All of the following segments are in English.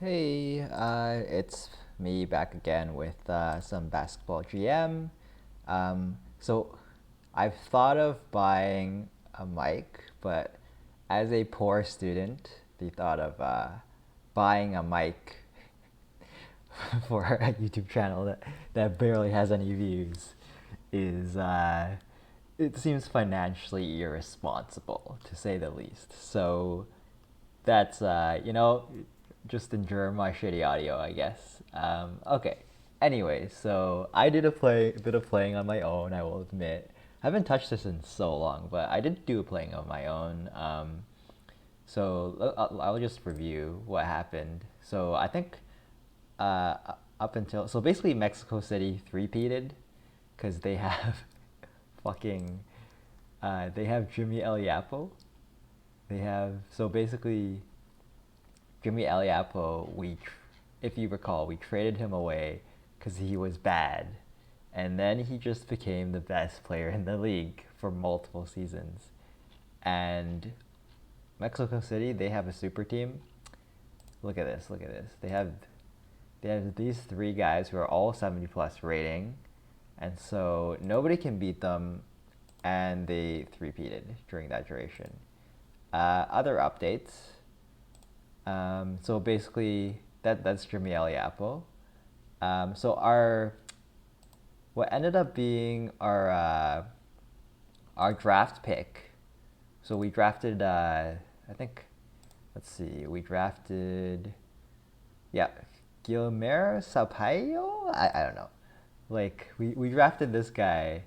Hey, it's me back again with some basketball GM. So I've thought of buying a mic, but as a poor student, the thought of buying a mic for a YouTube channel that barely has any views is it seems financially irresponsible to say the least. So that's just endure my shitty audio, I guess. Okay. Anyway, so I did a bit of playing on my own. I will admit, I haven't touched this in so long, but I did do playing on my own. So I'll just review what happened. So I think uh, up until so basically Mexico City three-peated because they have fucking they have Jimmy Eliapo. They have so basically Jimmy Eliapo, if you recall, we traded him away because he was bad, and then he just became the best player in the league for multiple seasons. And Mexico City, they have a super team. Look at this. Look at this. They have these three guys who are all 70 plus rating, and so nobody can beat them, and they three-peated during that duration. Other updates. So basically, that's Jimmy Eliapo. So our what ended up being our draft pick. So we drafted. I think. Let's see. We drafted. Yeah, Guillermo Sampaio. I don't know. Like we drafted this guy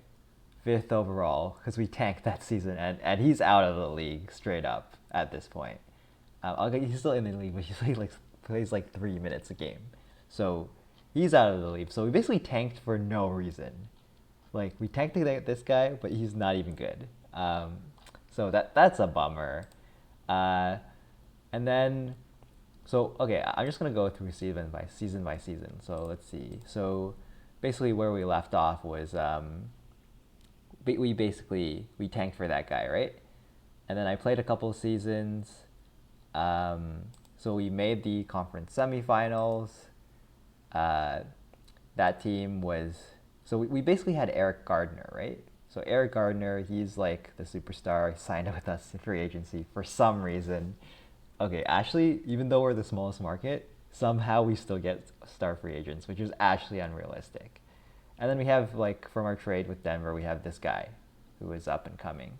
fifth overall because we tanked that season, and he's out of the league straight up at this point. Okay, he's still in the league, but he plays like 3 minutes a game, so he's out of the league. So we basically tanked for no reason. Like we tanked this guy, but he's not even good. So that's a bummer. Uh, and then so okay, I'm just gonna go through season by season by season. So let's see. So basically, where we left off was we tanked for that guy, right? And then I played a couple seasons. So we made the conference semifinals. Uh, that team was so we basically had Eric Gardner, right? So Eric Gardner, he's like the superstar. He signed up with us in free agency for some reason. Okay, actually, even though we're the smallest market, somehow we still get star free agents, which is actually unrealistic. And then we have like from our trade with Denver, we have this guy who is up and coming.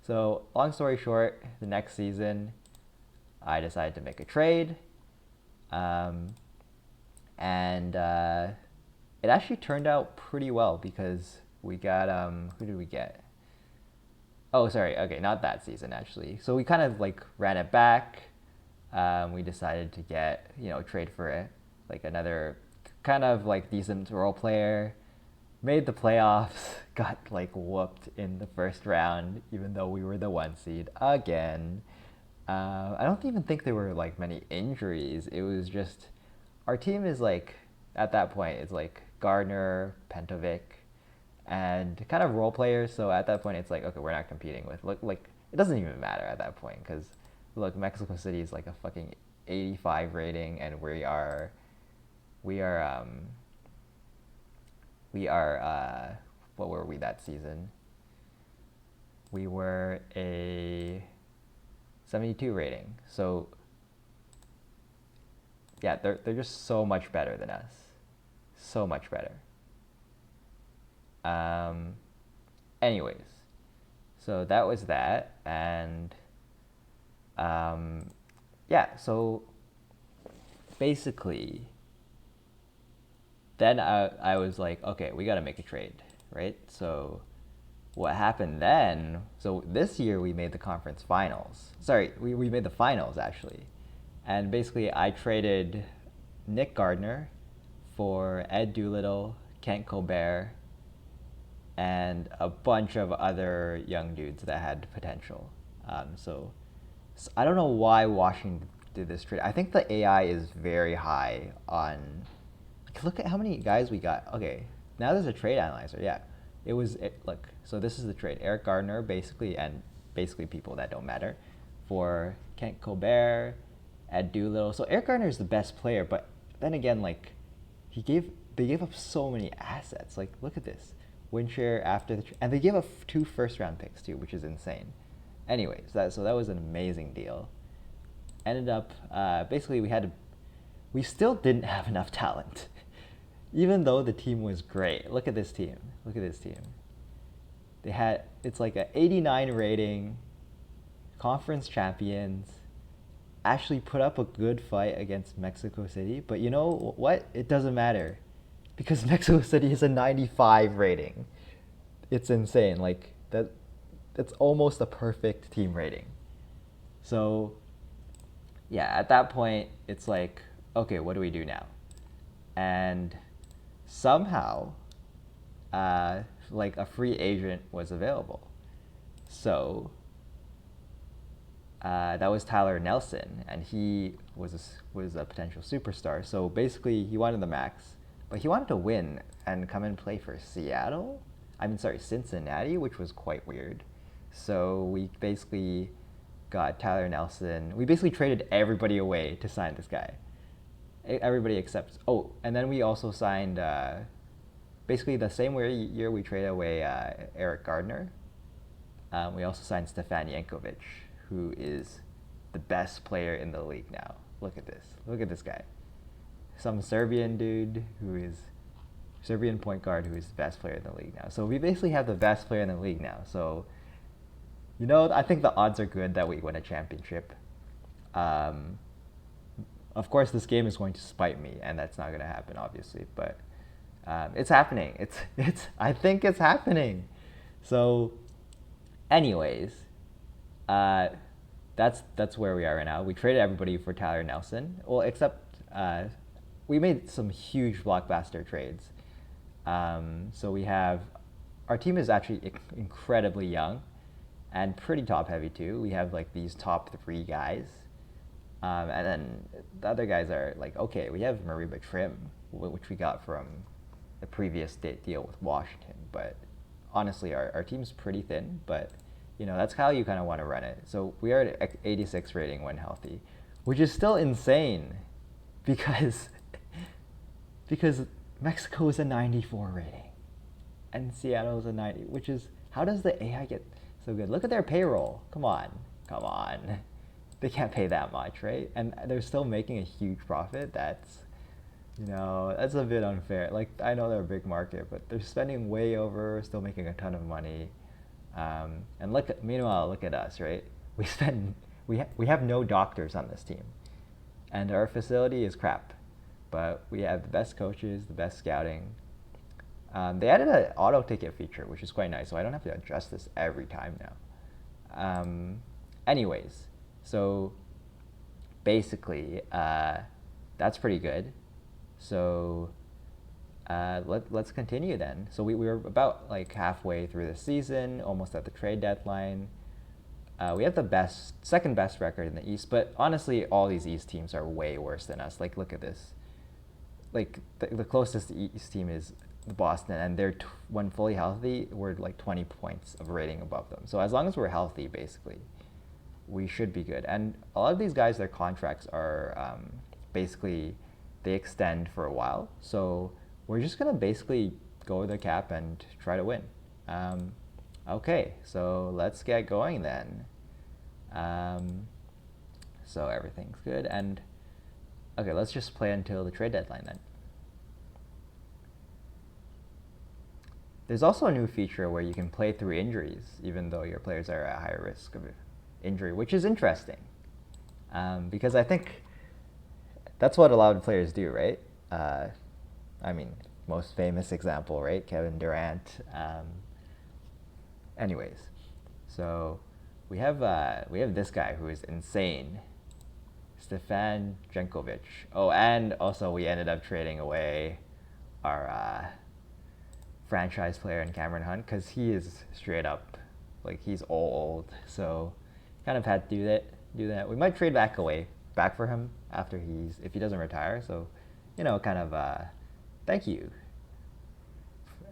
So long story short, the next season, I decided to make a trade, um, and it actually turned out pretty well because we got who did we get? Oh, sorry. Okay, not that season actually. So we kind of like ran it back. We decided to get trade for like another kind of like decent role player. Made the playoffs. Got like whooped in the first round, even though we were the one seed again. I don't even think there were like many injuries. It was just our team is like at that point it's like Gardner, Pentovic, and kind of role players. So at that point, it's like okay, we're not competing with like it doesn't even matter at that point because look, Mexico City is like a fucking 85 rating, and we are what were we that season? We were a 72 rating. So yeah, they're just so much better than us, so much better. Um, anyways, so that was that, and um, yeah, so basically, then I was like, okay, we got to make a trade, right? So what happened then? So this year we made the conference finals. Sorry, we made the finals actually, and basically I traded Nick Gardner for Ed Doolittle, Kent Colbert, and a bunch of other young dudes that had potential. So I don't know why Washington did this trade. I think the AI is very high on. Look at how many guys we got. Okay, now there's a trade analyzer. Yeah, look. So this is the trade. Eric Gardner, basically, and basically people that don't matter, for Kent Colbert, Ed Doolittle. So Eric Gardner is the best player, but then again, like they gave up so many assets. Like look at this, Winshare after and they gave up 2 first-round picks too, which is insane. Anyways, so that was an amazing deal. Ended up basically we still didn't have enough talent, even though the team was great. Look at this team. Look at this team. It's like a 89 rating, conference champions, actually put up a good fight against Mexico City. But you know what? It doesn't matter because Mexico City is a 95 rating. It's insane. Like that's almost a perfect team rating. So yeah, at that point it's like, okay, what do we do now? And somehow like a free agent was available. So that was Tyler Nelson, and he was a potential superstar. So basically, he wanted the max, but he wanted to win and come and play for Seattle. Cincinnati, which was quite weird. So we basically got Tyler Nelson. We basically traded everybody away to sign this guy. Everybody except and then we also signed basically the same year we traded away Eric Gardner. We also signed Stefan Jankovic, who is the best player in the league now. Look at this. Look at this guy. Some Serbian dude Serbian point guard who is the best player in the league now. So we basically have the best player in the league now. So, I think the odds are good that we win a championship. Of course, this game is going to spite me, and that's not going to happen, obviously. But it's happening. I think it's happening. So, anyways, that's where we are right now. We traded everybody for Tyler Nelson. Well, except we made some huge blockbuster trades. So we have our team is actually incredibly young and pretty top heavy too. We have like these top 3 guys. And then the other guys are like, okay, we have Mariba Trim, which we got from the previous deal with Washington. But honestly, our team's pretty thin, but that's how you kind of want to run it. So we are at 86 rating when healthy, which is still insane because Mexico is a 94 rating and Seattle is a 90, which is, how does the AI get so good? Look at their payroll. Come on. They can't pay that much, right? And they're still making a huge profit. That's a bit unfair. Like, I know they're a big market, but they're spending way over, still making a ton of money. And meanwhile, look at us, right? We have no doctors on this team, and our facility is crap, but we have the best coaches, the best scouting. They added an auto ticket feature, which is quite nice, so I don't have to adjust this every time now. Anyways, so basically, that's pretty good. So let's continue then. So we were about like halfway through the season, almost at the trade deadline. We have the second best record in the East, but honestly, all these East teams are way worse than us. Like, look at this. Like, the closest East team is Boston, and they're when fully healthy, we're like 20 points of rating above them. So as long as we're healthy, basically, we should be good. And a lot of these guys, their contracts are basically they extend for a while. So we're just gonna basically go with the cap and try to win. Okay, so let's get going then. So everything's good, and okay, let's just play until the trade deadline then. There's also a new feature where you can play through injuries, even though your players are at higher risk of injury, which is interesting, because I think that's what a lot of players do, right? Most famous example, right? Kevin Durant. Anyways, so we have this guy who is insane, Stefan Jankovic. Oh, and also we ended up trading away our franchise player in Cameron Hunt because he is straight up, like, he's old. So kind of had to do that. We might trade back for him if he doesn't retire. So, kind of thank you.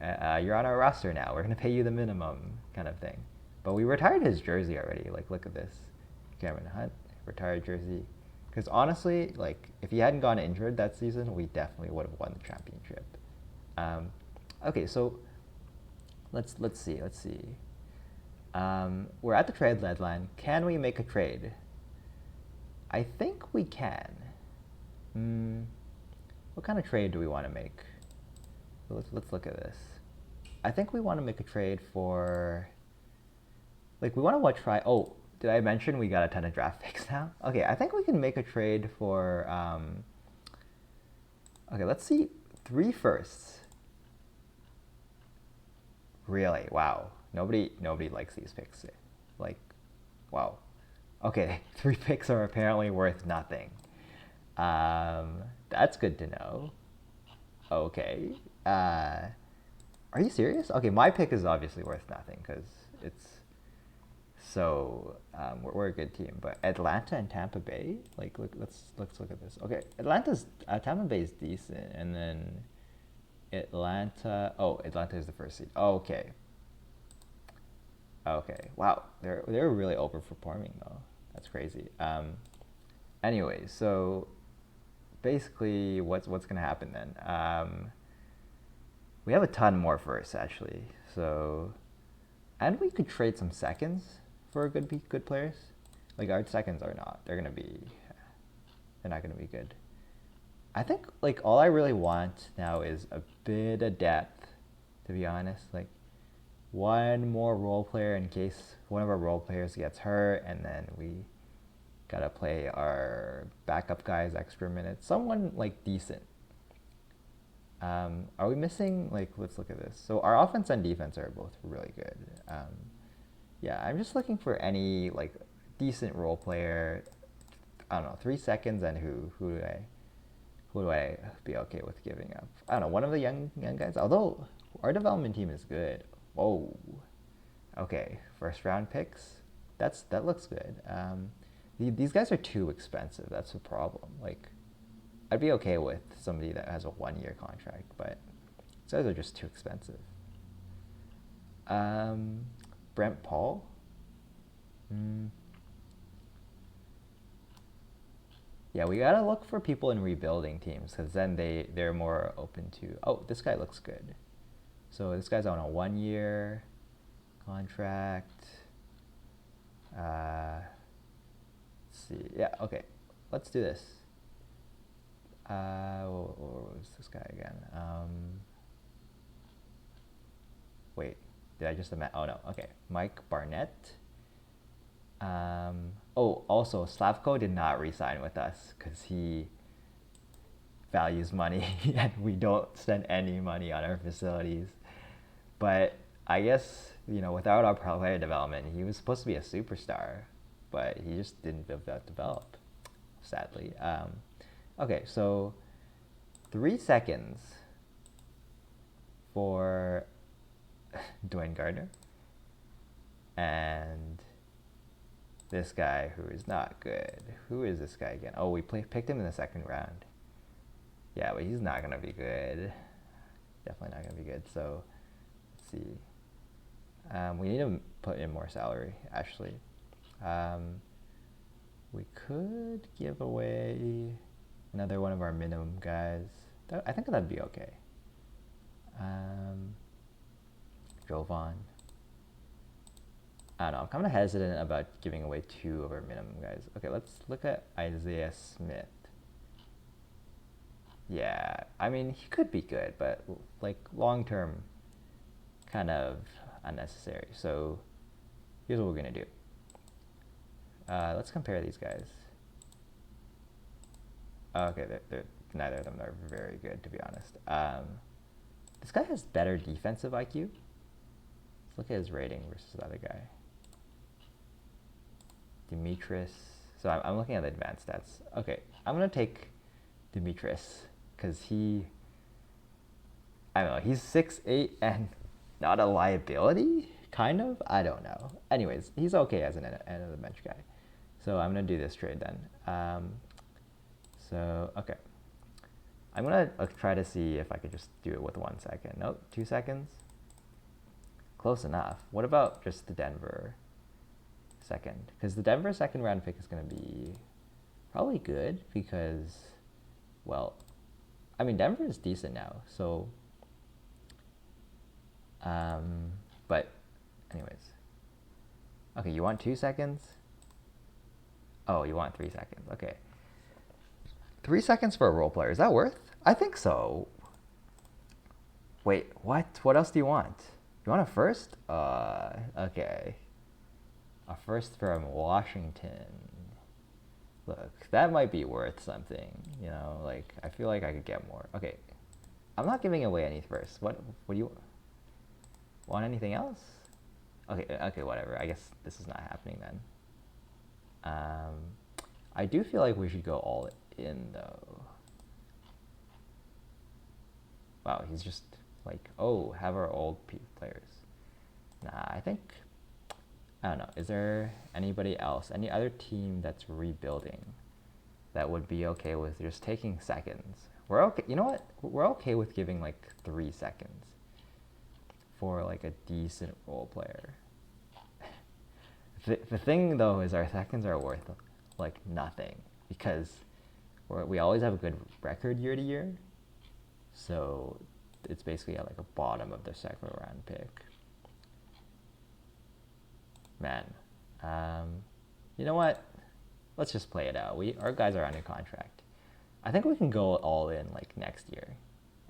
You're on our roster now. We're gonna pay you the minimum, kind of thing. But we retired his jersey already. Like, look at this, Cameron Hunt, retired jersey, Because honestly, like if he hadn't gone injured that season, we definitely would have won the championship. Um, okay, so let's see. We're at the trade deadline. Can we make a trade? I think we can. What kind of trade do we want to make? Let's look at this. I think we want to make a trade for, like, we want to try. Oh, did I mention we got a ton of draft picks now? Okay, I think we can make a trade for. Okay, let's see, 3 firsts. Really? Wow. Nobody likes these picks. Like, wow. Okay, 3 picks are apparently worth nothing. That's good to know. Okay. Are you serious? Okay, my pick is obviously worth nothing because it's so we're a good team. But Atlanta and Tampa Bay, like, let's look at this. Okay, Tampa Bay is decent, and then Atlanta. Oh, Atlanta is the first seed. Oh, okay. Okay. Wow, they're really overperforming though. That's crazy. Anyway, so basically, what's gonna happen then? We have a ton more firsts actually. So, and we could trade some seconds for good players. Like our seconds are not. They're not gonna be good. I think like all I really want now is a bit of depth, to be honest. Like one more role player in case one of our role players gets hurt, and then we gotta play our backup guys extra minutes. Someone like decent. Are we missing, like, let's look at this. So our offense and defense are both really good. Yeah, I'm just looking for any like decent role player. I don't know, 3 seconds, and who do I be okay with giving up? I don't know, one of the young guys. Although our development team is good. Whoa. Okay, first round picks. That looks good. These guys are too expensive. That's the problem. Like, I'd be okay with somebody that has a 1-year contract, but these guys are just too expensive. Brent Paul. Yeah, we gotta look for people in rebuilding teams because then they're more open to. Oh, this guy looks good. So this guy's on a 1-year contract. Let's see. Yeah, okay. Let's do this. What was this guy again? Wait, did I just imagine? Oh no, okay. Mike Barnett. Oh, also, Slavko did not re-sign with us because he values money and we don't spend any money on our facilities. But I guess, without our player development, he was supposed to be a superstar, but he just didn't develop, sadly. Okay, so 3 seconds for Dwayne Gardner and this guy who is not good. Who is this guy again? Oh, we picked him in the 2nd round. Yeah, but he's not gonna be good. Definitely not gonna be good. So let's see. We need to put in more salary, actually. We could give away another one of our minimum guys. I think that'd be okay. Jovan. I don't know. I'm kind of hesitant about giving away 2 of our minimum guys. Okay, let's look at Isaiah Smith. Yeah, I mean, he could be good, but like long term, kind of unnecessary. So here's what we're gonna do. Let's compare these guys. Okay, neither of them are very good, to be honest. This guy has better defensive IQ. Let's look at his rating versus the other guy. Demetris. So I'm looking at the advanced stats. Okay, I'm gonna take Demetris because I don't know, he's 6'8" and not a liability, kind of. I don't know. Anyways, he's okay as an end of the bench guy. So I'm gonna do this trade then. So okay, I'm gonna try to see if I could just do it with 1 second. Nope, 2 seconds. Close enough. What about just the Denver second? Because the Denver 2nd round pick is gonna be probably good because, well, I mean, Denver is decent now, so, but anyways. Okay, you want 2 seconds? Oh, you want 3 seconds. Okay. 3 seconds for a role player. Is that worth? I think so. Wait, what? What else do you want? You want a first? Okay. A first from Washington. Look, that might be worth something. You know, like, I feel like I could get more. Okay. I'm not giving away any first. What do you want? Anything else? Okay, whatever. I guess this is not happening then. I do feel like we should go all in though. Wow, he's just like, oh, have our old players. Nah, I don't know. Is there anybody else, any other team that's rebuilding that would be okay with just taking seconds? We're okay. You know what? We're okay with giving like 3 seconds for like a decent role player. The thing though is our seconds are worth like nothing because we always have a good record year to year. So it's basically at like a bottom of the second round pick. Man, you know what? Let's just play it out. Our guys are under contract. I think we can go all in like next year.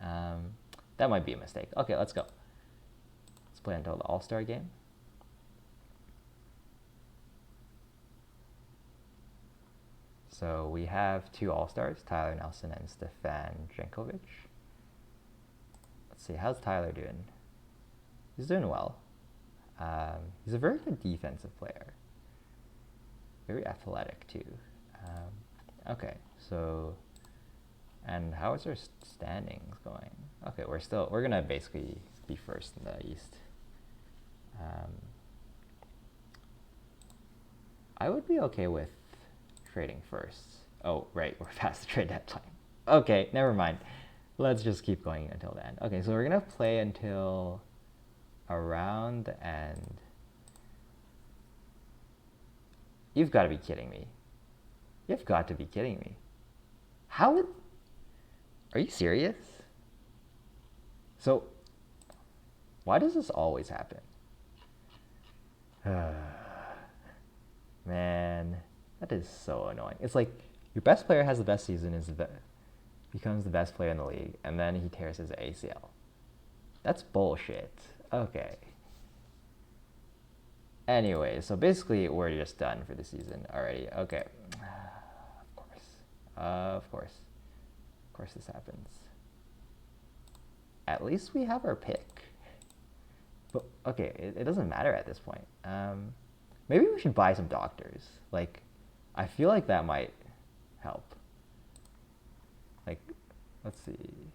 That might be a mistake. Okay, let's go. Let's play until the All-Star game. So we have 2 All-Stars, Tyler Nelson and Stefan Jankovic. Let's see, how's Tyler doing? He's doing well. He's a very good defensive player. Very athletic too. Okay, so, and how is our standings going? Okay, we're gonna basically be first in the East. I would be okay with trading first. Oh, right, we're past the trade deadline. Okay, never mind. Let's just keep going until the end. Okay, so we're gonna play until around the end. You've got to be kidding me. You've got to be kidding me. Are you serious? So, why does this always happen? Man, that is so annoying. It's like your best player has the best season, becomes the best player in the league, and then he tears his ACL. That's bullshit. Okay. Anyway, so basically we're just done for the season already. Okay. Of course this happens. At least we have our pick. But okay, it doesn't matter at this point. Maybe we should buy some doctors. Like, I feel like that might help. Like, let's see.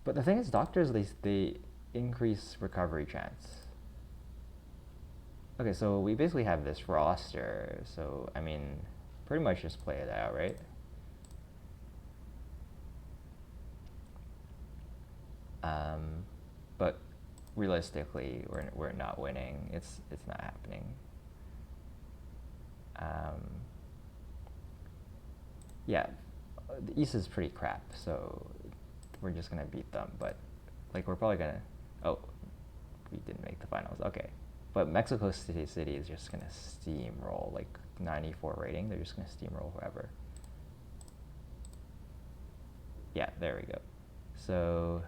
But the thing is, doctors, they increase recovery chance. Okay, so we basically have this roster. So, I mean, pretty much just play it out, right? But realistically, we're not winning. It's not happening. Yeah, the East is pretty crap, so we're just gonna beat them. But like we're probably gonna. Oh, we didn't make the finals. Okay, but Mexico City is just gonna steamroll, like 94 rating. They're just gonna steamroll whoever. Yeah, there we go. So,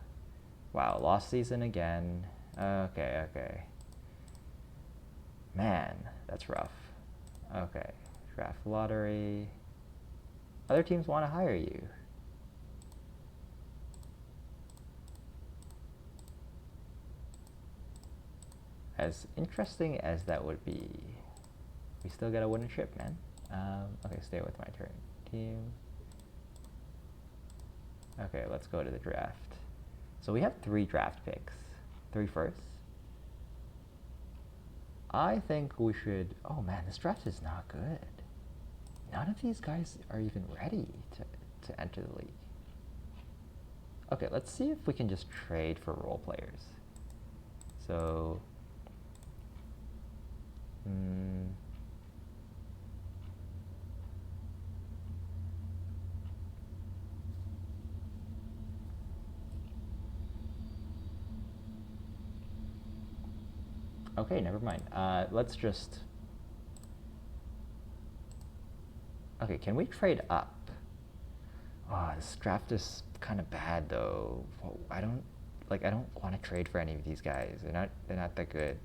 wow, lost season again. Okay. Man, that's rough. Okay, draft lottery. Other teams want to hire you. As interesting as that would be, we still gotta win a trip, man. Okay, stay with my turn. Team. Okay, let's go to the draft. So we have 3 draft picks. 3 firsts. I think we should... Oh man, this draft is not good. None of these guys are even ready to enter the league. Okay, let's see if we can just trade for role players. So... Hmm. Okay, never mind. Let's just... Okay, can we trade up? Oh, this draft is kind of bad though. I don't I don't want to trade for any of these guys. They're not that good.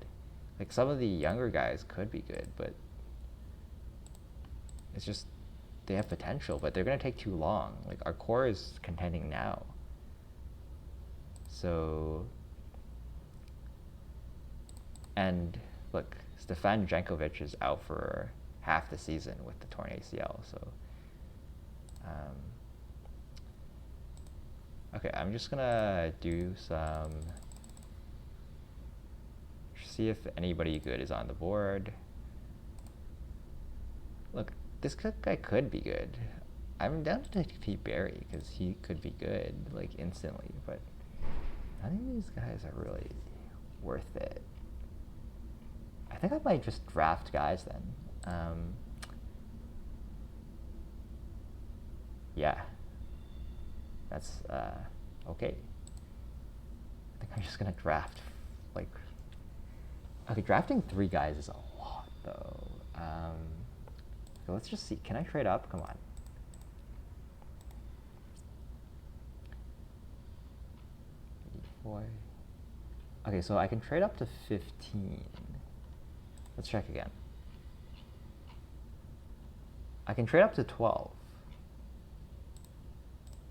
Like some of the younger guys could be good, but it's just they have potential, but they're gonna take too long. Like our core is contending now. So and look, Stefan Jankovic is out for half the season with the torn ACL. So okay, I'm just gonna do some, see if anybody good is on the board. Look, this guy could be good. I'm down to take Pete Barry because he could be good like instantly, but none of these guys are really worth it. I think I might just draft guys then. Yeah, that's okay. I think I'm just gonna draft like, okay, drafting 3 guys is a lot though. So let's just see. Can I trade up? Come on. Boy. Okay, so I can trade up to 15. Let's check again. I can trade up to 12.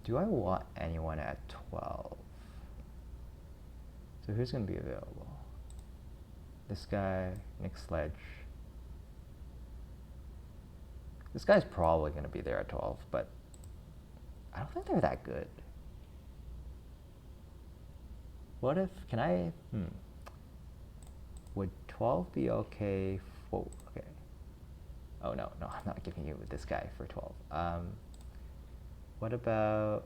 Do I want anyone at 12? So who's going to be available? This guy, Nick Sledge. This guy's probably going to be there at 12, but I don't think they're that good. What if, can I, would 12 be okay for, okay. Oh no, I'm not giving you this guy for 12. What about,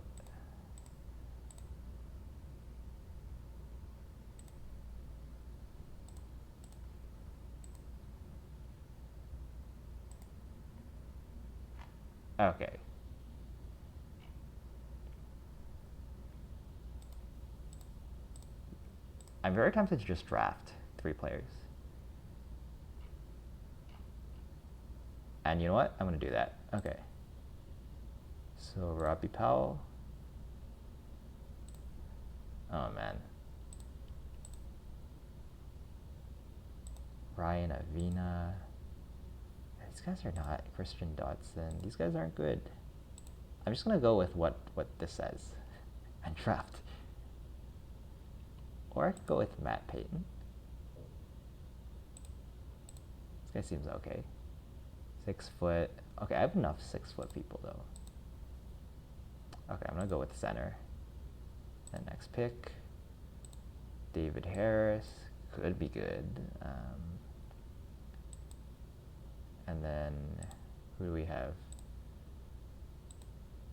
okay. I'm very tempted to just draft 3 players. And you know what? I'm going to do that. Okay. So Robbie Powell. Oh man. Ryan Avina. These guys are not. Christian Dotson. These guys aren't good. I'm just going to go with what this says and draft. Or I could go with Matt Payton. This guy seems okay. 6 foot. Okay, I have enough 6 foot people though. Okay, I'm gonna go with center. Then next pick, David Harris could be good. And then who do we have?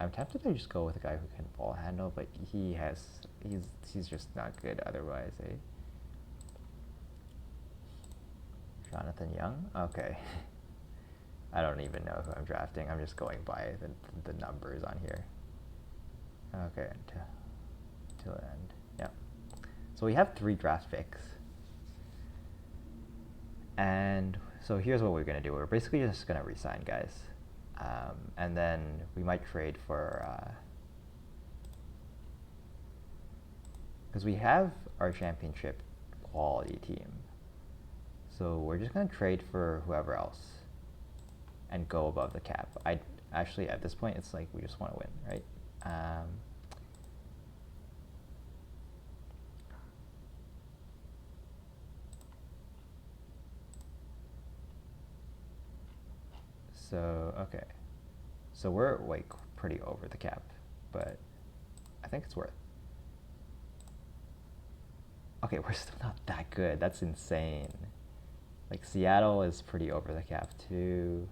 I'm tempted to just go with a guy who can ball handle, but he's just not good otherwise. Eh? Jonathan Young. Okay. I don't even know who I'm drafting. I'm just going by the numbers on here. Okay, till the end. Yeah. So we have 3 draft picks. And so here's what we're going to do. We're basically just going to resign guys. And then we might trade for... because we have our championship quality team. So we're just going to trade for whoever else and go above the cap. Actually, at this point, it's like we just want to win, right? So, okay. So we're like pretty over the cap, but I think it's worth. Okay, we're still not that good. That's insane. Like Seattle is pretty over the cap too.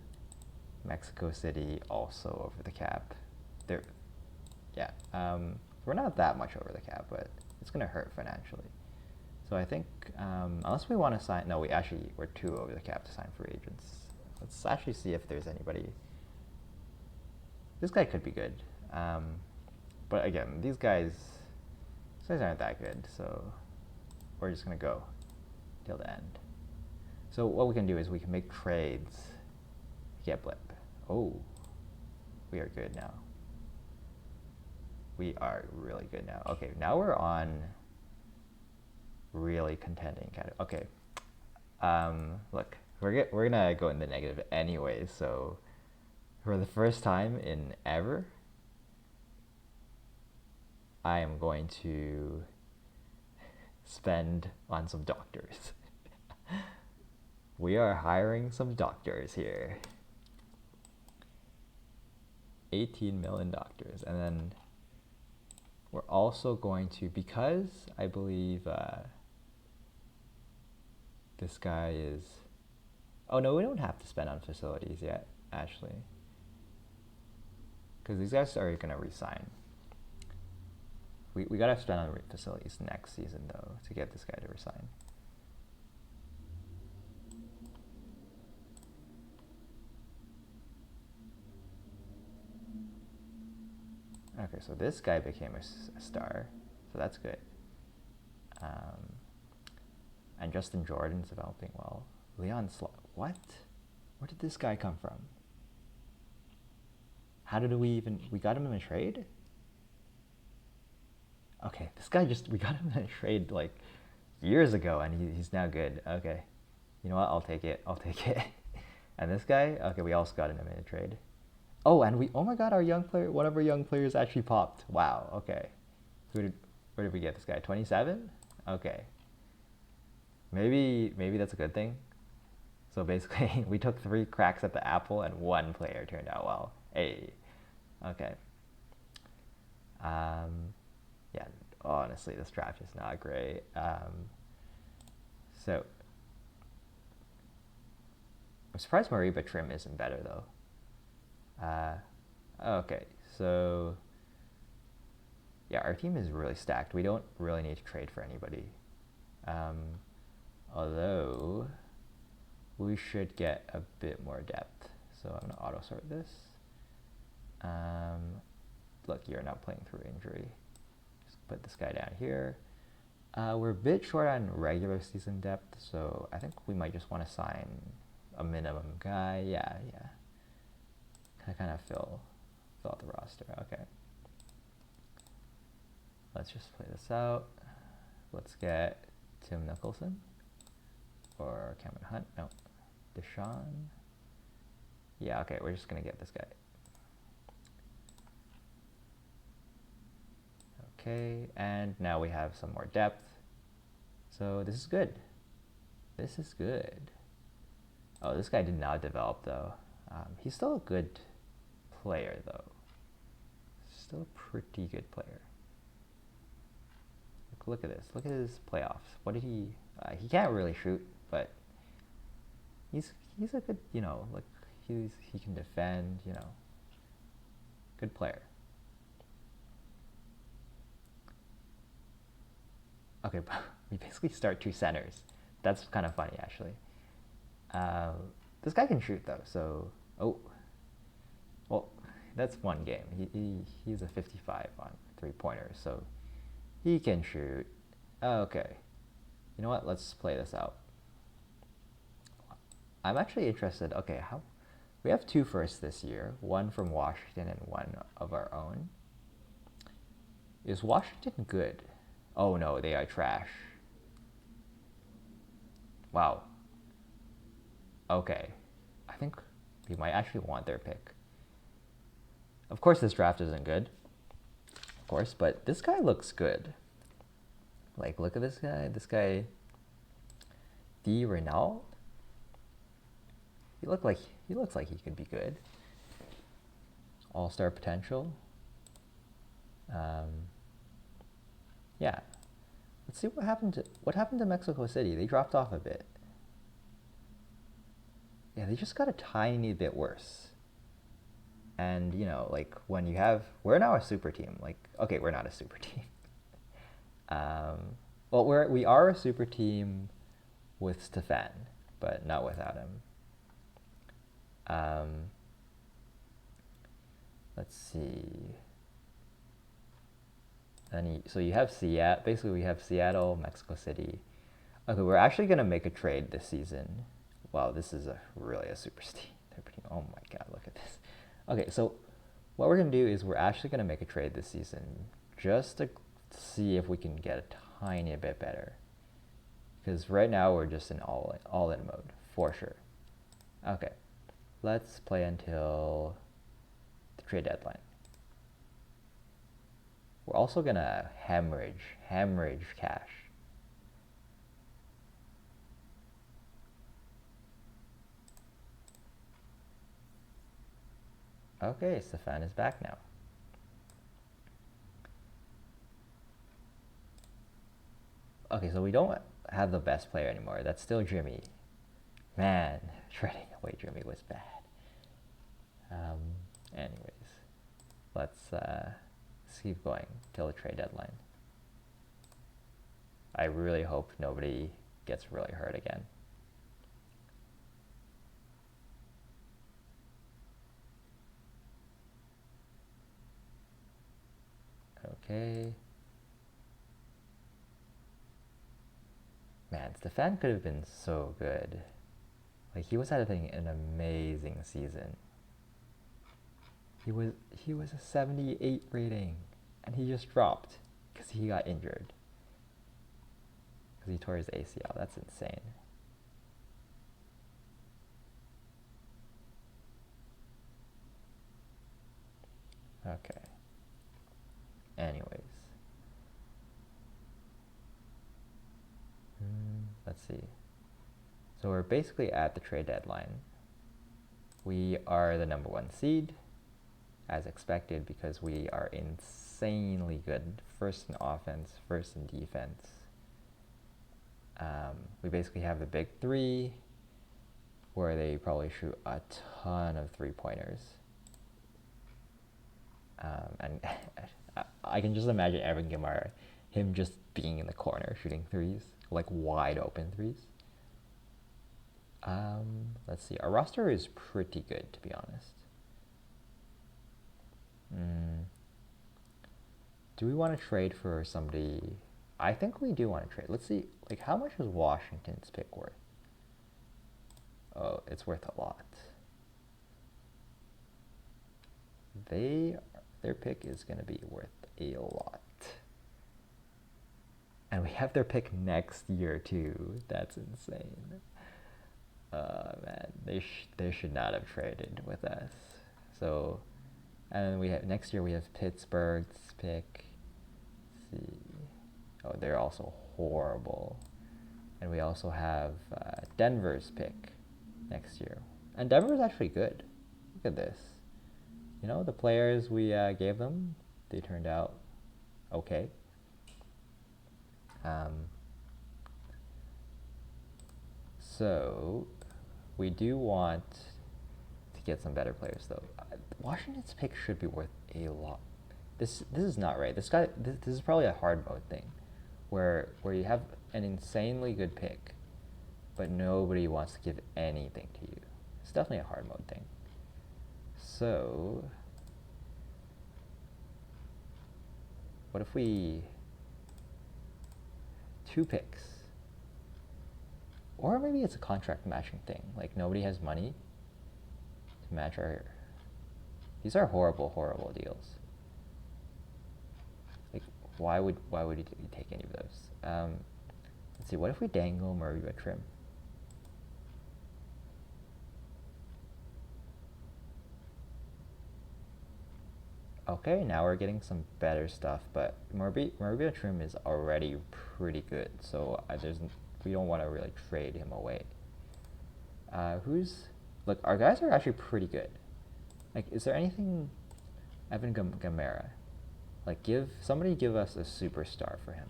Mexico City also over the cap. Yeah. We're not that much over the cap, but it's gonna hurt financially. So I think unless we want to sign, no, we're two over the cap to sign free agents. Let's actually see if there's anybody. This guy could be good, but again, these guys aren't that good. So we're just gonna go till the end. So what we can do is we can make trades. Get blip. Oh, we are good now. We are really good now. Okay, now we're on really contending category. Okay, look, we're gonna go in the negative anyway. So for the first time in ever, I am going to spend on some doctors. We are hiring some doctors here. 18 million doctors, and then we're also going to, because I believe this guy is, oh no, we don't have to spend on facilities yet, actually, because these guys are going to resign. We got to spend on facilities next season, though, to get this guy to resign. Okay, so this guy became a star, so that's good. And Justin Jordan's developing well. Leon what? Where did this guy come from? How did we got him in a trade? Okay, this guy we got him in a trade like years ago, and he's now good. Okay, you know what? I'll take it. And this guy, okay, we also got him in a trade. Oh, and oh my God, one of our young players actually popped. Wow. Okay, where did we get this guy? 27. Okay. Maybe that's a good thing. So basically, we took 3 cracks at the apple, and 1 player turned out well. Hey. Okay. Yeah. Honestly, this draft is not great. So I'm surprised Mariba Trim isn't better though. Okay, so yeah, our team is really stacked. We don't really need to trade for anybody. Although we should get a bit more depth. So I'm gonna auto sort this. Look, you're not playing through injury. Just put this guy down here. We're a bit short on regular season depth, so I think we might just want to sign a minimum guy. Yeah. Kind of fill out the roster. Okay. Let's just play this out. Let's get Tim Nicholson or Cameron Hunt. No, Deshaun. Yeah. Okay, we're just gonna get this guy. Okay, and now we have some more depth. So this is good. This is good. Oh, this guy did not develop though. He's still a good player though. Still a pretty good player. Look at this. Look at his playoffs. What did he? He can't really shoot, but he's a good, like he can defend, good player. Okay, but we basically start 2 centers. That's kind of funny actually. This guy can shoot though, so well, that's 1 game. He's a 55 on 3-pointers, so he can shoot. Okay, you know what? Let's play this out. I'm actually interested. Okay, we have 2 firsts this year, 1 from Washington and 1 of our own. Is Washington good? Oh no, they are trash. Wow. Okay, I think we might actually want their pick. Of course, this draft isn't good. Of course, but this guy looks good. Like, look at this guy. This guy, D. Renault. He looks like he could be good. All-star potential. Yeah. Let's see what happened to Mexico City. They dropped off a bit. Yeah, they just got a tiny bit worse. And like we're now a super team. Like, okay, we're not a super team. Well, we are a super team with Stefan, but not without him. Let's see. So you have Seattle. Basically, we have Seattle, Mexico City. Okay, we're actually gonna make a trade this season. Wow, this is really a super team. Oh my god, look at this. Okay, so what we're gonna do is we're actually gonna make a trade this season just to see if we can get a tiny bit better. Because right now we're just in all in mode for sure. Okay, let's play until the trade deadline. We're also gonna hemorrhage cash. Okay, Stefan is back now. Okay, so we don't have the best player anymore. That's still Jimmy. Man, trading away Jimmy was bad. Anyways, let's keep going till the trade deadline. I really hope nobody gets really hurt again. Okay. Man, Stefan could have been so good. Like, he was having an amazing season. He was a 78 rating, and he just dropped because he got injured. Because he tore his ACL. That's insane. Okay. Anyways. Let's see. So we're basically at the trade deadline. We are the number 1 seed, as expected, because we are insanely good. First in offense, first in defense. We basically have the big three, where they probably shoot a ton of three-pointers. And I can just imagine Evan Gamara, him just being in the corner shooting threes, like wide open threes. Let's see. Our roster is pretty good, to be honest. Do we want to trade for somebody? I think we do want to trade. Let's see. Like, how much is Washington's pick worth? Oh, it's worth a lot. Their pick is going to be worth a lot. And we have their pick next year too. That's insane. Man, they should not have traded with us. So, and we have next year we have Pittsburgh's pick. Let's see. Oh, they're also horrible. And we also have Denver's pick next year. And Denver's actually good. Look at this. You know, the players we gave them, they turned out okay. So we do want to get some better players, though. Washington's pick should be worth a lot. This is not right. This is probably a hard mode thing, where you have an insanely good pick, but nobody wants to give anything to you. It's definitely a hard mode thing. So, what if we 2 picks? Or maybe it's a contract matching thing. Like, nobody has money to match our... These are horrible, horrible deals. Like, why would you take any of those? Let's see, what if we dangle Murray by Trim? Okay, now we're getting some better stuff, but Murray Trim is already pretty good, so we don't want to really trade him away. Look, our guys are actually pretty good. Like, is there anything... Evan Gamera. Like, somebody give us a superstar for him.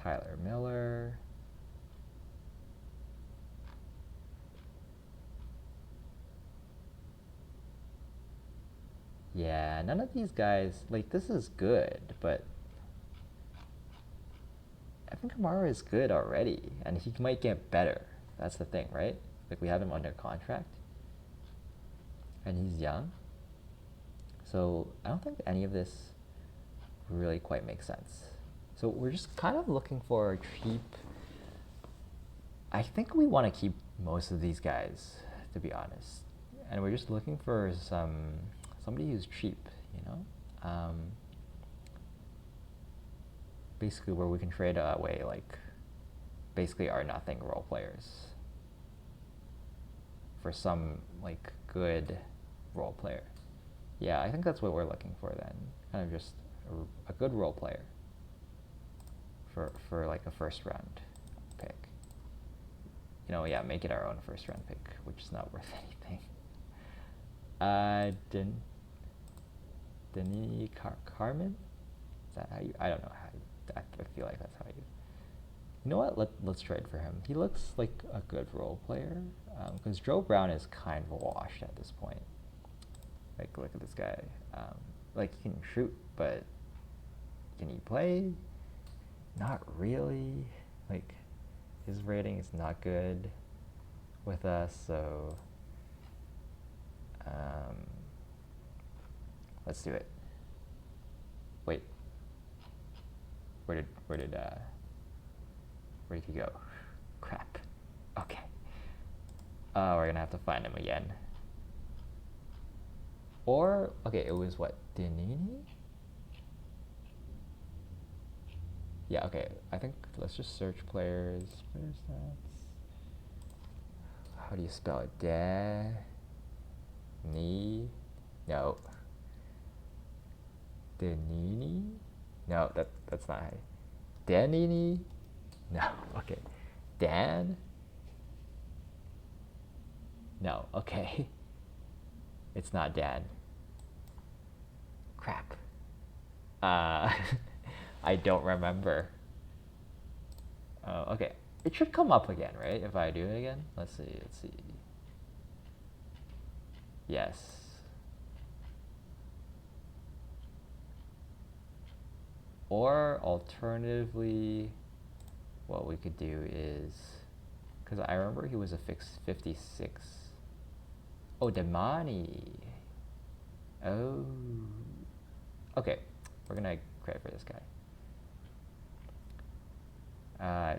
Tyler Miller. Yeah, none of these guys, like, this is good, but Evan Kamara is good already, and he might get better. That's the thing, right? Like, we have him under contract, and he's young. So I don't think any of this really quite makes sense. So we're just kind of looking for a cheap. I think we want to keep most of these guys, to be honest, and we're just looking for somebody who's cheap, you know. Basically, where we can trade away like basically our nothing role players for some like good role player. Yeah, I think that's what we're looking for then. Kind of just a good role player for like a first round pick. You know, yeah, make it our own first round pick, which is not worth anything. Denis Carmen? Is that how you? I don't know how. I feel like that's how you. You know what? Let's trade for him. He looks like a good role player. Because Joe Brown is kind of washed at this point. Like, look at this guy. Like, he can shoot, but can he play? Not really. Like, his rating is not good with us, so let's do it. Wait, where did he go? Crap. Okay. We're gonna have to find him again. Or okay, it was what, Denini? Yeah. Okay. I think let's just search players. Player stats. How do you spell it? No. Denini? No, that's not how. Danini? No. Okay. Dan? No. Okay. It's not Dan. Crap. I don't remember. Okay. It should come up again, right? If I do it again? Let's see. Yes. Or alternatively, what we could do is, because I remember he was a fixed 56. Oh, Damani. Oh. Okay, we're gonna credit for this guy.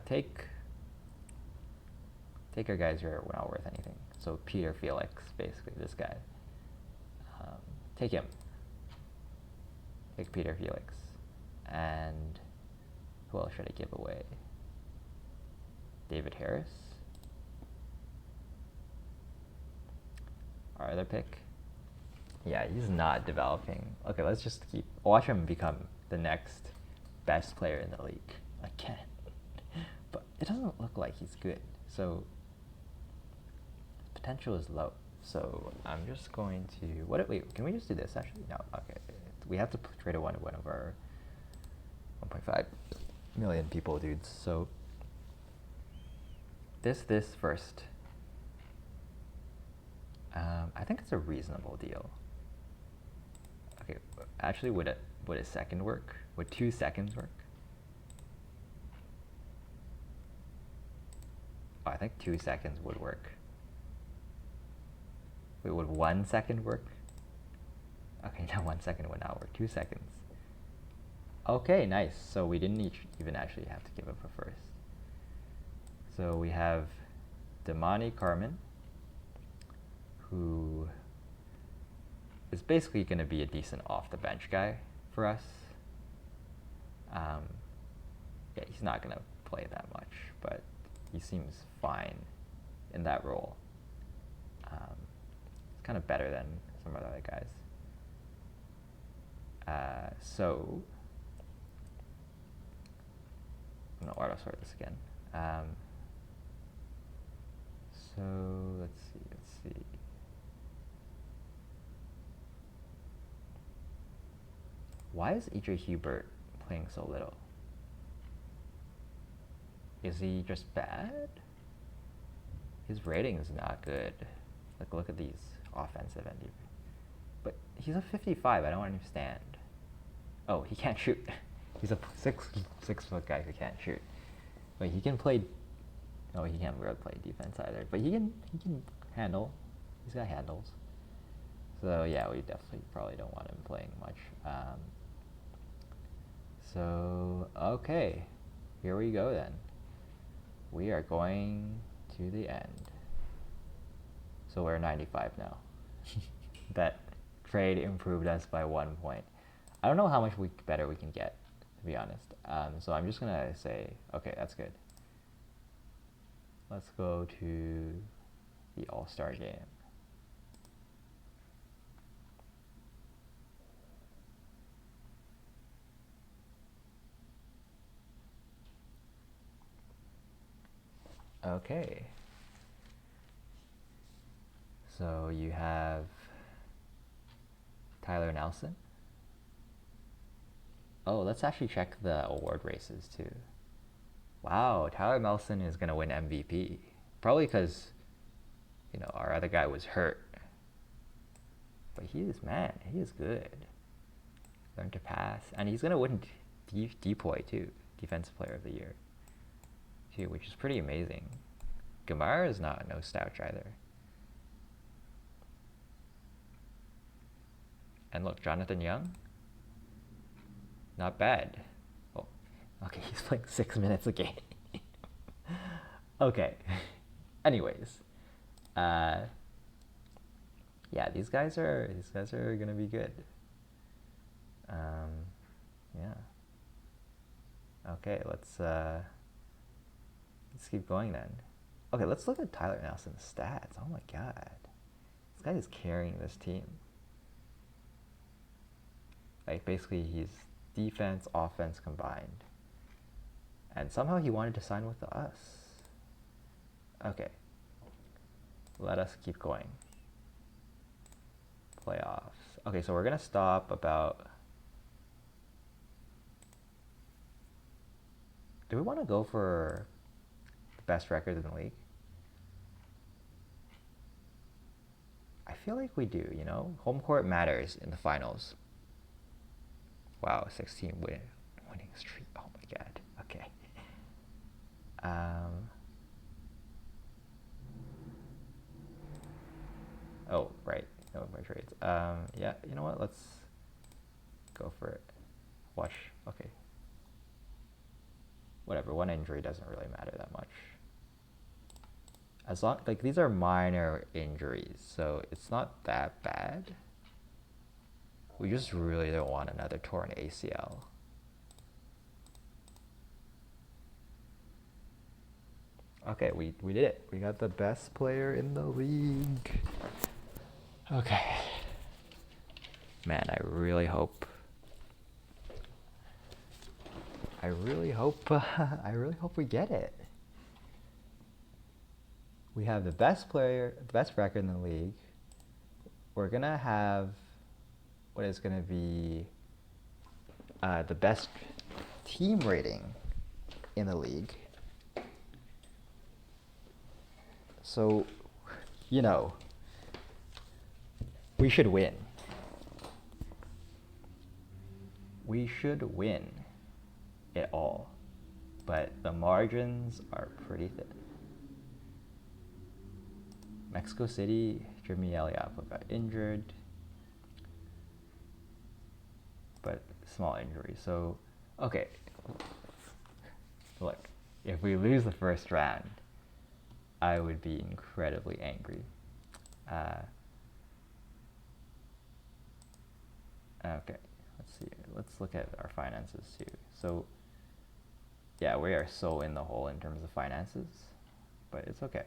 Take our guys who are not worth anything. So Peter Felix, basically this guy. Take him. Take Peter Felix. And who else should I give away? David Harris. Our other pick. Yeah, he's not developing. Okay, let's just watch him become the next best player in the league again. But it doesn't look like he's good. So potential is low. So I'm just going to wait, can we just do this actually? No, okay. We have to trade one of our 1.5 million people dudes. So this first. I think it's a reasonable deal. Okay, actually, would a second work? Would 2 seconds work? Oh, I think 2 seconds would work. Wait, would 1 second work? Okay, no, 1 second would not work. 2 seconds. Okay, nice. So we didn't even actually have to give up a first. So we have Damani Carmen, who is basically going to be a decent off-the-bench guy for us. Yeah, he's not going to play that much, but he seems fine in that role. It's kind of better than some of the other guys. So I'm going to auto sort this again. So let's see. Why is E.J. Hubert playing so little? Is he just bad? His rating is not good. Like, look at these offensive and defensive. But He's a 55. I don't understand. Oh, he can't shoot. He's a 6 foot guy who can't shoot. But he can play. Oh, he can't really play defense either. But he can handle. He's got handles. So yeah, we definitely probably don't want him playing much. So okay, here we go then. We are going to the end. So we're 95 now. That trade improved us by 1 point. I don't know how much better we can get, to be honest. So I'm just gonna say, okay, that's good. Let's go to the All-Star game. Okay. So you have Tyler Nelson. Oh, let's actually check the award races too. Wow, Tyler Nelson is gonna win MVP. Probably because, our other guy was hurt. But he is good. Learn to pass. And he's gonna win DPOY too, Defensive Player of the Year. Too, which is pretty amazing. Gamara is no slouch either. And look, Jonathan Young, not bad. Oh, okay, he's playing 6 minutes a game. Okay. Anyways, yeah, these guys are gonna be good. Yeah. Okay, let's keep going then. Okay, let's look at Tyler Nelson's stats. Oh my god, this guy is carrying this team. Like, basically, he's defense, offense combined. And somehow he wanted to sign with us. Okay. Let us keep going. Playoffs. Okay, so we're going to stop about... Do we want to go for the best record in the league? I feel like we do, Home court matters in the finals. Wow, 16 winning streak. Oh my god. Okay. Oh, right. No more trades. Yeah, you know what? Let's go for it. Watch. Okay. Whatever. One injury doesn't really matter that much. As long, these are minor injuries, so it's not that bad. We just really don't want another torn ACL. Okay, we did it. We got the best player in the league. Okay. Man, I really hope we get it. We have the best record in the league. We're gonna have what is gonna be the best team rating in the league. So, we should win. We should win it all. But the margins are pretty thin. Mexico City, Jimmy Eliapo got injured. But small injury. So, okay. Look, if we lose the first round, I would be incredibly angry. Okay, let's see. Let's look at our finances too. So, yeah, we are so in the hole in terms of finances, but it's okay.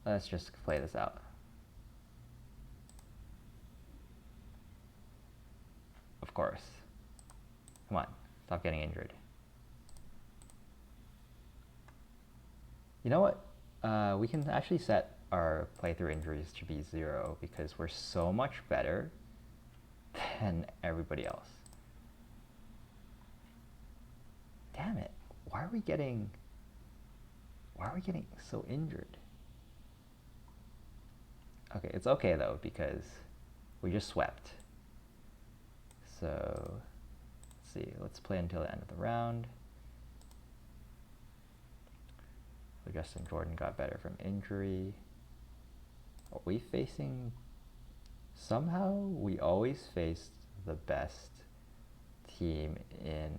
Let's just play this out. Of course. Come on, stop getting injured. You know what? We can actually set our playthrough injuries to be 0 because we're so much better than everybody else. Damn it. Why are we getting so injured? Okay, it's okay though, because We just swept. So, let's see. Let's play until the end of the round. So Justin Jordan got better from injury. Are we facing... Somehow, we always face the best team in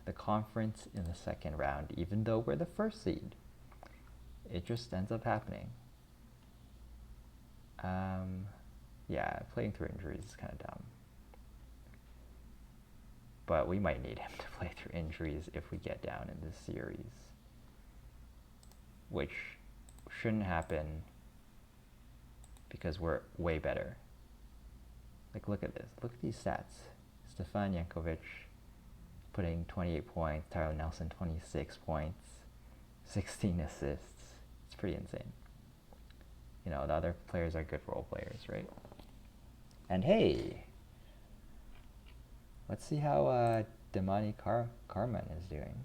the conference in the second round, even though we're the first seed. It just ends up happening. Yeah, playing through injuries is kind of dumb. But we might need him to play through injuries if we get down in this series. Which shouldn't happen because we're way better. Like, look at this. Look at these stats. Stefan Jankovic putting 28 points, Tyler Nelson 26 points, 16 assists. It's pretty insane. You know, the other players are good role players, right? And hey, let's see how Damani Carman is doing.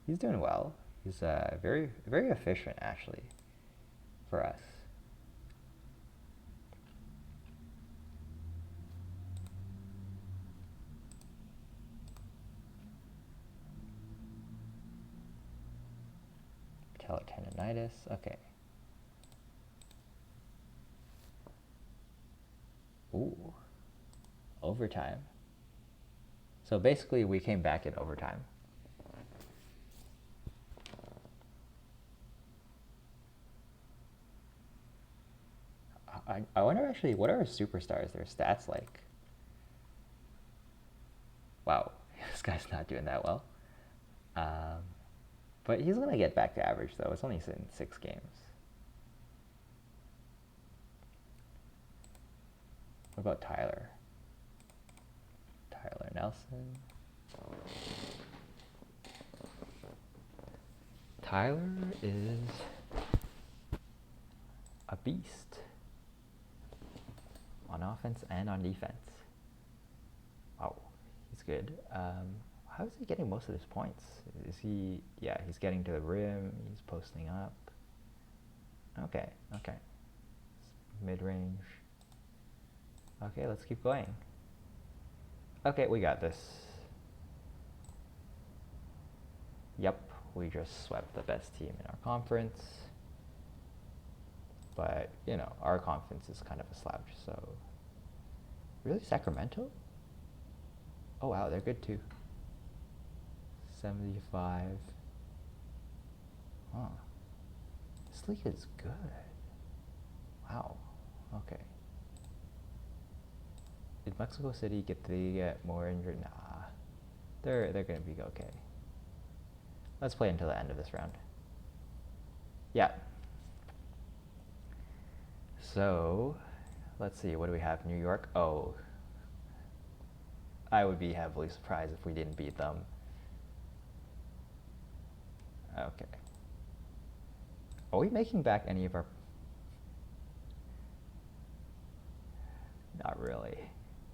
He's doing well. He's very efficient, actually, for us. Tendonitis. Okay. Ooh. Overtime. So basically, we came back in overtime. I wonder actually, what are our superstars, their stats like? Wow, this guy's not doing that well. But he's going to get back to average, though. It's only in 6 games. What about Tyler? Tyler Nelson. Tyler is a beast on offense and on defense. Wow, he's good. How is he getting most of his points? Is he... Yeah, he's getting to the rim. He's posting up. Okay. Mid-range. Okay, let's keep going. Okay, we got this. Yep, we just swept the best team in our conference. But, you know, our conference is kind of a slouch, so... Really? Sacramento? Oh wow, they're good too. 75. Huh. This league is good. Wow. Okay. Did Mexico City get more injured? Nah. They're gonna be okay. Let's play until the end of this round. Yeah. So, let's see, what do we have? New York? Oh. I would be heavily surprised if we didn't beat them. Okay. Are we making back any of our... Not really.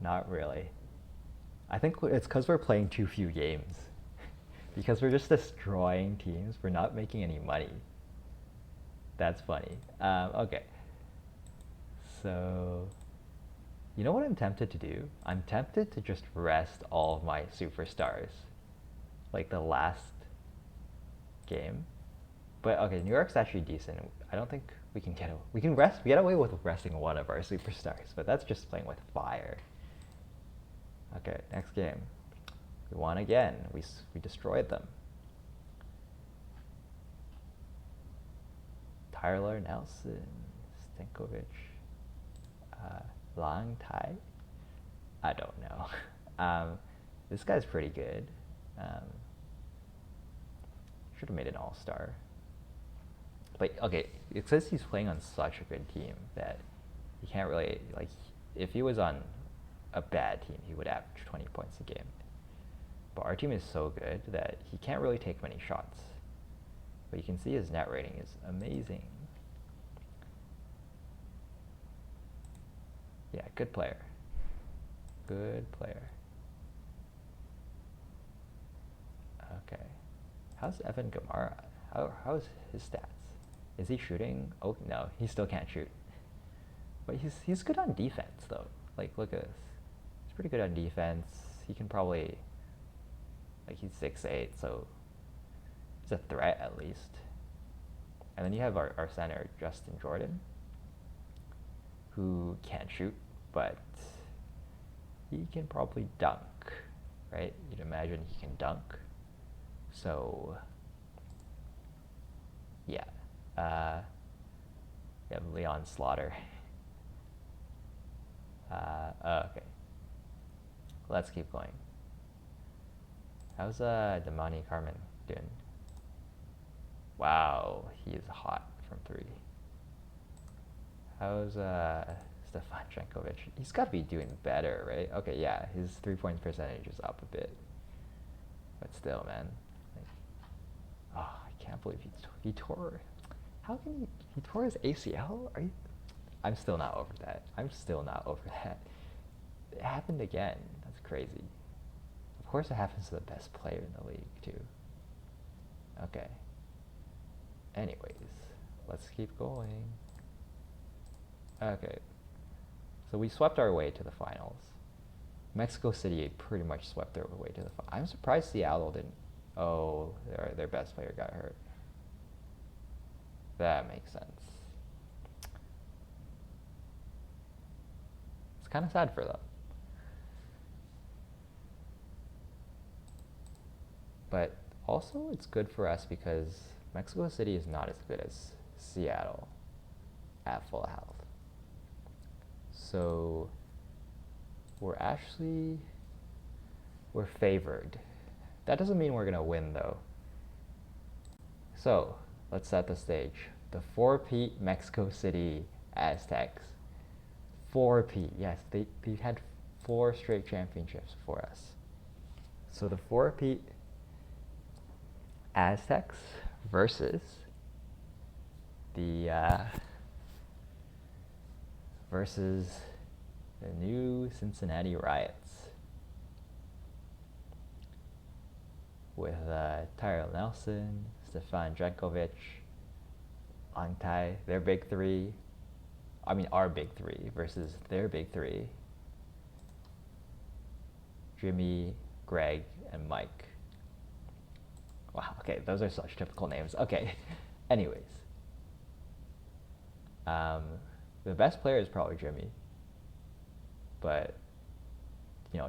Not really. I think it's because we're playing too few games. Because we're just destroying teams, we're not making any money. That's funny. Okay. So... You know what I'm tempted to do? I'm tempted to just rest all of my superstars. Like the last game. But okay, New York's actually decent. I don't think we can get away with resting one of our superstars, but that's just playing with fire. Okay, next game. We won again. We destroyed them. Tyler Nelson, Stankovic, Lang Tai. I don't know. This guy's pretty good. Should have made an all-star. But okay, it says he's playing on such a good team that he can't really, like, if he was on a bad team, he would average 20 points a game. But our team is so good that he can't really take many shots. But you can see his net rating is amazing. Yeah, good player. Good player. Okay. How's Evan Gamara? How's his stats? Is he shooting? Oh, no, he still can't shoot. But he's good on defense though. Like look at this. He's pretty good on defense. He can probably like he's 6'8", so he's a threat at least. And then you have our center, Justin Jordan, who can't shoot, but he can probably dunk, right? You'd imagine he can dunk. So, yeah. We have Leon Slaughter. Okay. Let's keep going. How's Damani Carmen doing? Wow, he is hot from 3. How's Stefan Jankovic? He's got to be doing better, right? Okay, yeah, his 3-point percentage is up a bit, but still, man. Like, oh, I can't believe he tore. How can he tore his ACL? Are you? I'm still not over that. It happened again. That's crazy. Of course, it happens to the best player in the league too. Okay. Anyways, let's keep going. Okay. So we swept our way to the finals. Mexico City pretty much swept their way to the finals. I'm surprised Seattle didn't. Oh, their best player got hurt. That makes sense. It's kind of sad for them. But also it's good for us because Mexico City is not as good as Seattle at full health. So we're favored. That doesn't mean we're gonna win though. So let's set the stage. The 4-peat Mexico City Aztecs. 4-peat, yes, they've had 4 straight championships for us. So the 4-peat Aztecs versus the new Cincinnati Riots with Tyrell Nelson, Stefan Jankovic, Angtai, their big 3. I mean our big 3 versus their big 3. Jimmy, Greg, and Mike. Wow, okay, those are such typical names. Okay, anyways. The best player is probably Jimmy. But,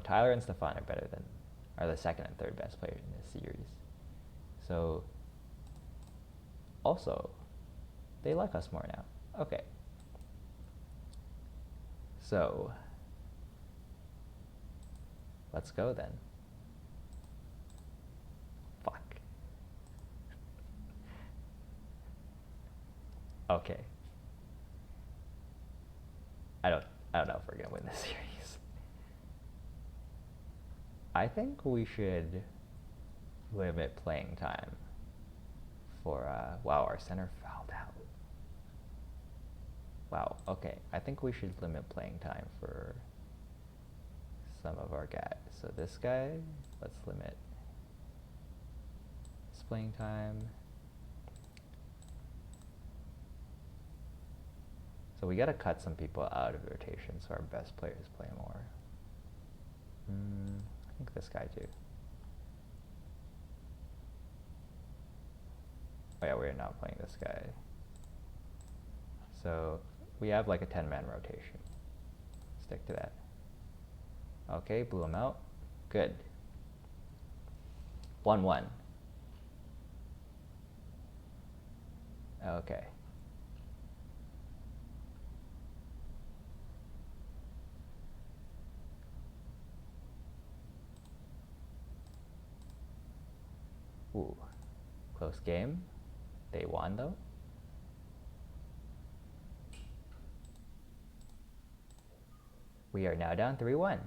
Tyler and Stefan are the second and third best players in this series. So, also, they like us more now. Okay. So, let's go then. Fuck. Okay. I don't know if we're gonna win this series. I think we should limit playing time for wow, our center fouled out. Wow, okay. I think we should limit playing time for some of our guys. So this guy, let's limit his playing time. So we gotta cut some people out of rotation so our best players play more. I think this guy too. Oh yeah, we're not playing this guy. So we have like a 10-man rotation. Stick to that. Okay, blew him out. Good. 1-1. Okay. Ooh, close game. They won though. We are now down 3-1.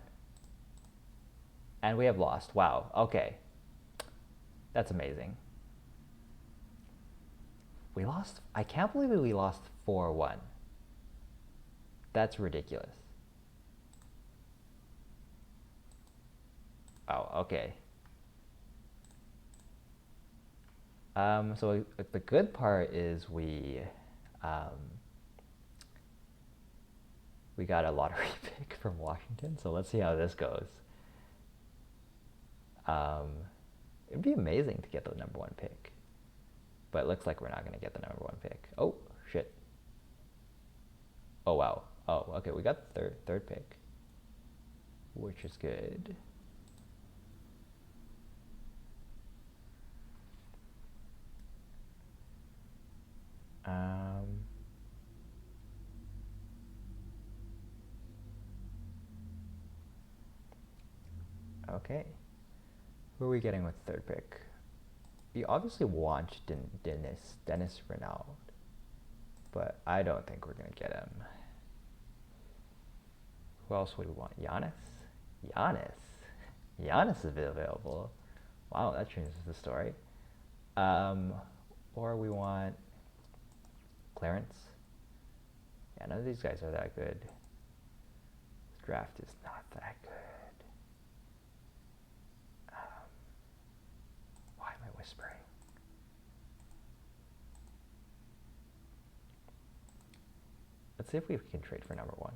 And we have lost. Wow, okay. That's amazing. We lost, I can't believe we lost 4-1. That's ridiculous. Oh, okay. So the good part is we we got a lottery pick from Washington, so let's see how this goes. It'd be amazing to get the number one pick, but it looks like we're not going to get the number one pick. Oh, shit. Oh, wow. Oh, okay, we got the third pick, which is good. Okay. Who are we getting with third pick? We obviously want Dennis Renaud, but I don't think we're going to get him. Who else would we want? Giannis? Giannis is available. Wow, that changes the story. Or we want Clarence. Yeah, none of these guys are that good. This draft is not that good. Why am I whispering? Let's see if we can trade for number one.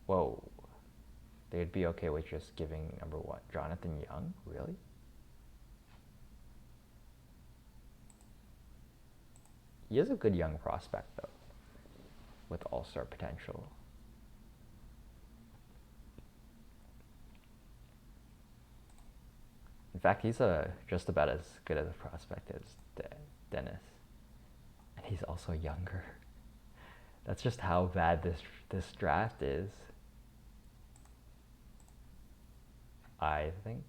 Whoa. They'd be okay with just giving number one. Jonathan Young? Really? He is a good young prospect, though, with all-star potential. In fact, he's just about as good as a prospect as Dennis. And he's also younger. That's just how bad this draft is. I think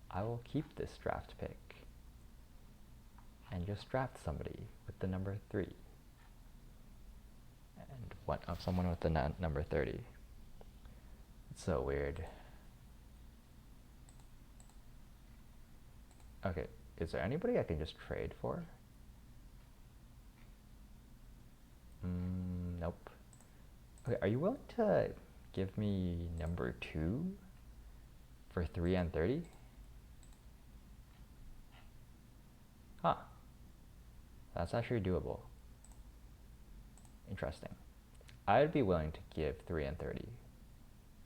I will keep this draft pick and just draft somebody with the number 3 and someone with the number 30. It's so weird. Okay, is there anybody I can just trade for? Nope. Okay, are you willing to give me number 2 for 3 and 30? Huh. That's actually doable. Interesting. I'd be willing to give 3 and 30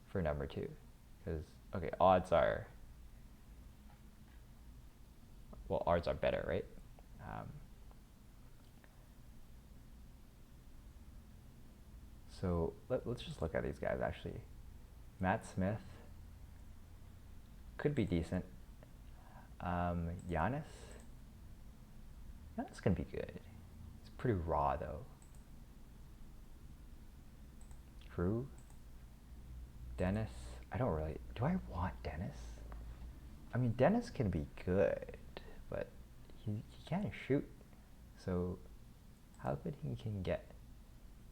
for number 2. Because, okay, odds are better, right? So let's just look at these guys, actually. Matt Smith could be decent. Giannis can be good. It's pretty raw, though. Drew? Dennis? Do I want Dennis? I mean, Dennis can be good, but he can't shoot. So how good he can get?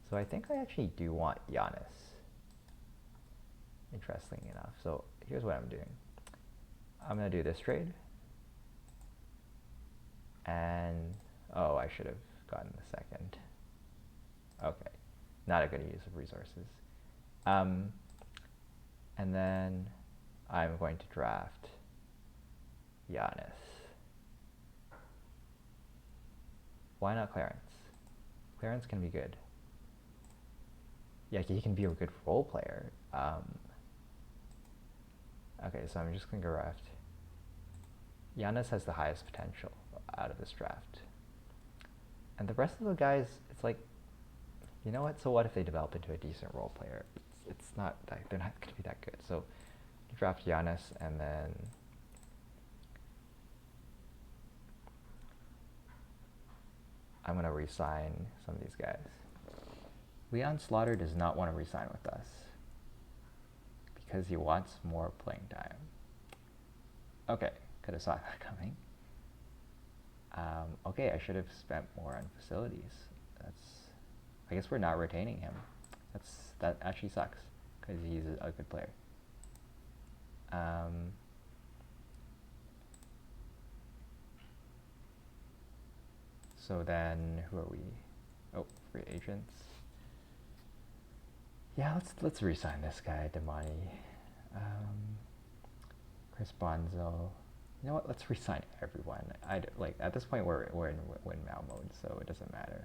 So I think I actually do want Giannis. Interesting enough. So here's what I'm doing. I'm going to do this trade. And, oh, I should have gotten the second. Okay. Not a good use of resources. And then I'm going to draft Giannis. Why not Clarence? Clarence can be good. Yeah, he can be a good role player. Okay, so I'm just going to draft. Giannis has the highest potential out of this draft. And the rest of the guys, it's like, you know what? So what if they develop into a decent role player? It's not that they're not going to be that good. So draft Giannis, and then I'm going to re-sign some of these guys. Leon Slaughter does not want to re-sign with us because he wants more playing time. Okay, could have saw that coming. Okay, I should have spent more on facilities. I guess we're not retaining him. That actually sucks because he's a good player. So then, who are we? Oh, free agents. Yeah, let's re-sign this guy, Damani. Chris Bonzo. You know what? Let's re-sign everyone. At this point we're in win now mode, so it doesn't matter.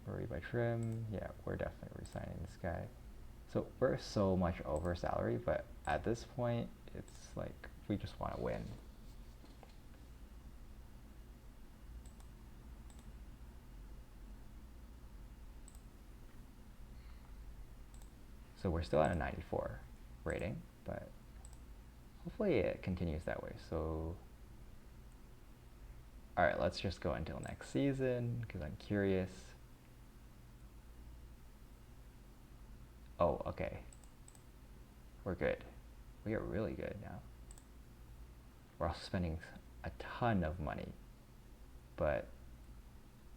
Mariba Trim. Yeah, we're definitely resigning this guy. So we're so much over salary, but at this point, it's like we just want to win. So we're still at a 94 rating, but hopefully it continues that way. So, all right, let's just go until next season because I'm curious. Oh, okay. We're good. We are really good now. We're also spending a ton of money, but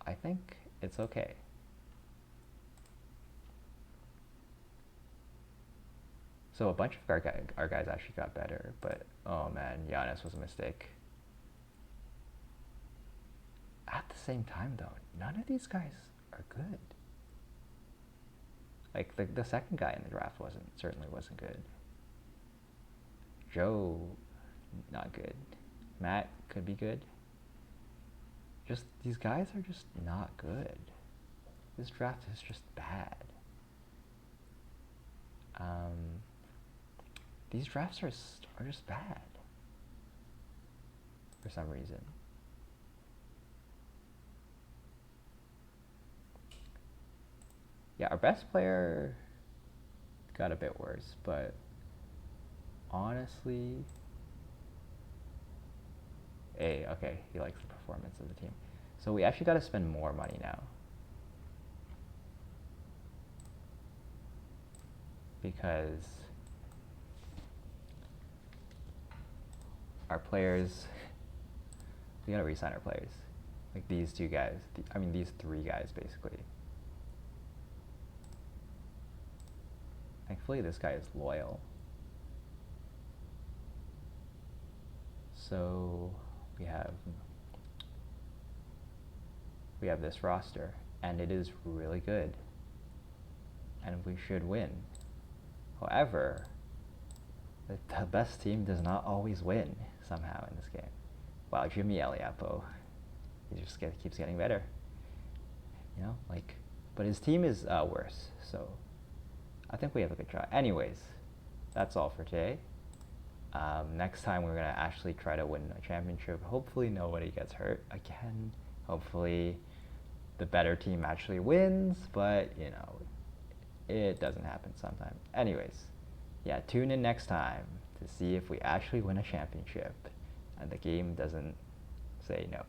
I think it's okay. So a bunch of our guys actually got better, but oh man, Giannis was a mistake. At the same time, though, none of these guys are good. Like the second guy in the draft certainly wasn't good. Joe, not good. Matt could be good. Just these guys are just not good. This draft is just bad. These drafts are just bad for some reason. Yeah, our best player got a bit worse, but honestly, okay, he likes the performance of the team. So we actually got to spend more money now. Because our players, we gotta re-sign our players. Like these two guys, these three guys basically. Thankfully this guy is loyal. So we have this roster and it is really good. And we should win. However, the best team does not always win somehow in this game. Wow, Jimmy Eliapo, he just keeps getting better. You know, like, but his team is worse, so I think we have a good shot. Anyways, that's all for today. Next time we're gonna actually try to win a championship. Hopefully nobody gets hurt again. Hopefully the better team actually wins, but you know, it doesn't happen sometimes. Anyways, yeah, tune in next time to see if we actually win a championship and the game doesn't say no.